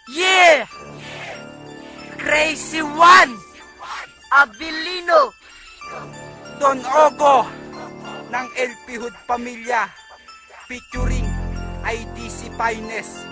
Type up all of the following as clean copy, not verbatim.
Yeah! Crazy One! Abilino! Don Ogo ng LP Hood Pamilya featuring IDC Finest.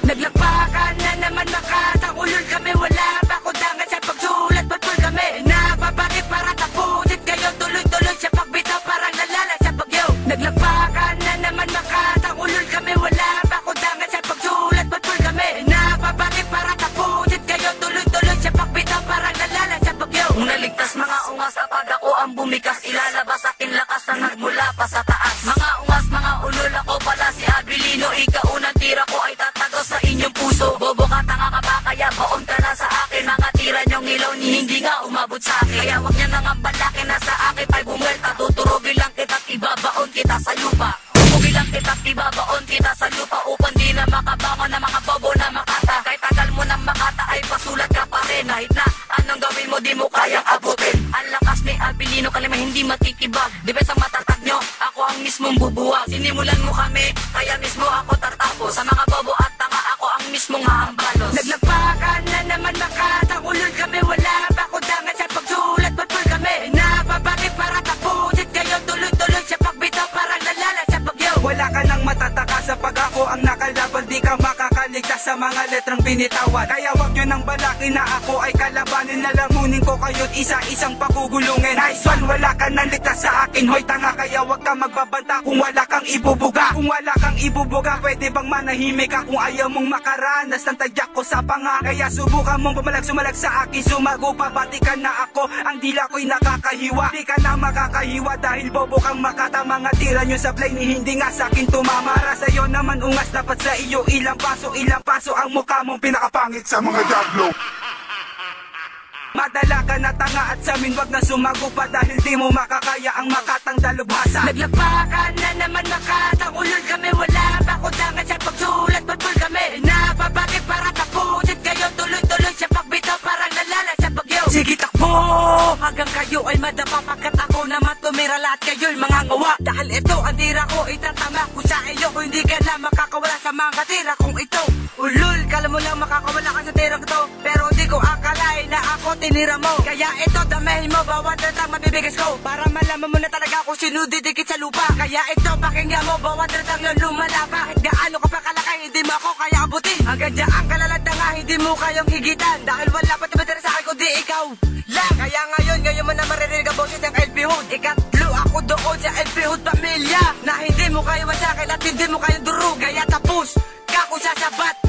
Naglapakan na naman makatakulol kami. Wala pa kudangan sa pagsulat, patpul kami. Napapakit para tapusit kayo. Tuloy-tuloy sa pagbitaw, parang nalala sa bagyo. Naglapakan na naman makatakulol kami. Wala pa kudangan sa pagsulat, patpul kami. Napapakit para tapusit kayo. Tuloy-tuloy sa pagbitaw, parang nalala sa bagyo. Kung naligtas mga ungas kapag ako ang bumikas, ilalabas aking lakas na nagmula pa sa taas. Mga ungas, mga ulol, ako pala si Abilino. Ikaunang tira ko ay tatagos sa inyong puso. Bobo ka, tanga ka ba? Kaya baon ka na sa akin. Mga tira niyong ilaw ni hindi nga umabot sa akin. Kaya wag niya nang balakin na sa akin. Pa'y bumwelta, tuturugin lang kita't ibabaon kita sa lupa. Tugugin lang kita't ibabaon kita sa lupa. Upang di na makabangon na mga bobo na makata. Kahit tagal mo ng makata ay pasulat ka pa rin. Kahit na anong gawin mo di mo kayang abutin. Ang lakas ni Abilino, kalima hindi matitibag. Di ba sa matatag nyo, ako ang mismong bubuwag. Sinimulan mo kami, kaya mismo ako tatapos. Sa mga bobo at tanga, ako ang mismong haambalos. Naglapakan na naman makatakulol kami. Wala pa kudangan sa pagsulat, patpul kami. Napapakit para tapusit kayo. Tuloy-tuloy sa pagbitaw, parang nalala sa bagyo. Wala ka nang matataka sa pag ako ang nakalaban. Di ka makakaligtas sa mga letrang binitawan. Kaya wag nyo nang balakin na ako ay kalabanin. Lalamunin ko kayo't isa-isang pagugulungin. Nice one, wala ka nang ligtas sa akin. Hoy tanga, kaya wag ka magbabanta kung wala kang ibubuga. Kung wala kang ibubuga, pwede bang manahimik ka? Kung ayaw mong makaranas ng tadyak ko sa panga. Kaya subukan mong sumalag sa akin. Sumago pa, bati ka na ako. Ang dila ko'y nakakahiwa. Di ka na makakahiwa dahil bobo kang makata. Mga tira nyo sa play ni hindi nga sa akin tumamara. Sa'yo naman ungas, dapat sa iyo ilang paso ang mukha mong pinakapangit sa mga diablo. Madala ka na tanga at samin wag na sumago pa. Dahil di mo makakaya ang makatang dalubhasa. Naglapakan na naman makatakulol kami. Wala pa kudangan sa pagsulat, patpul kami. Napapakit para tapusit kayo. Tuloy-tuloy sa pagbitaw, parang nalala sa bagyo. Sige takbo hanggang kayo ay madapa. Pagkat ako naman tumira, lahat kayo'y mga ngawa. Dahil ito ang tira ko, itatama ko sa iyo. Kung hindi ka na makakawala sa mga tira kong ito. Ulul, kala mo lang makakawala ka sa tira ko to. Pero di ko akalain na ako tinira mo. Kaya ito damahin mo, bawat retang mabibigas ko. Para malaman mo na talaga kung sino didikit sa lupa. Kaya ito pakinggan mo, bawat retang yung lumala. Bakit gaano ka pa kalakay, hindi mo ako kaya abutin. Hanggang dyan kalalanda nga, hindi mo kayang higitan. Dahil wala pa tumitira sa akin kundi ikaw lang. Kaya ngayon mo na maririnig ang boses ng LP Hood. Ikatlo ako doon sa LP Hood Pamilya. Na hindi mo kayo masakit at hindi mo kayo durug. Kaya tapos, kako sasabat.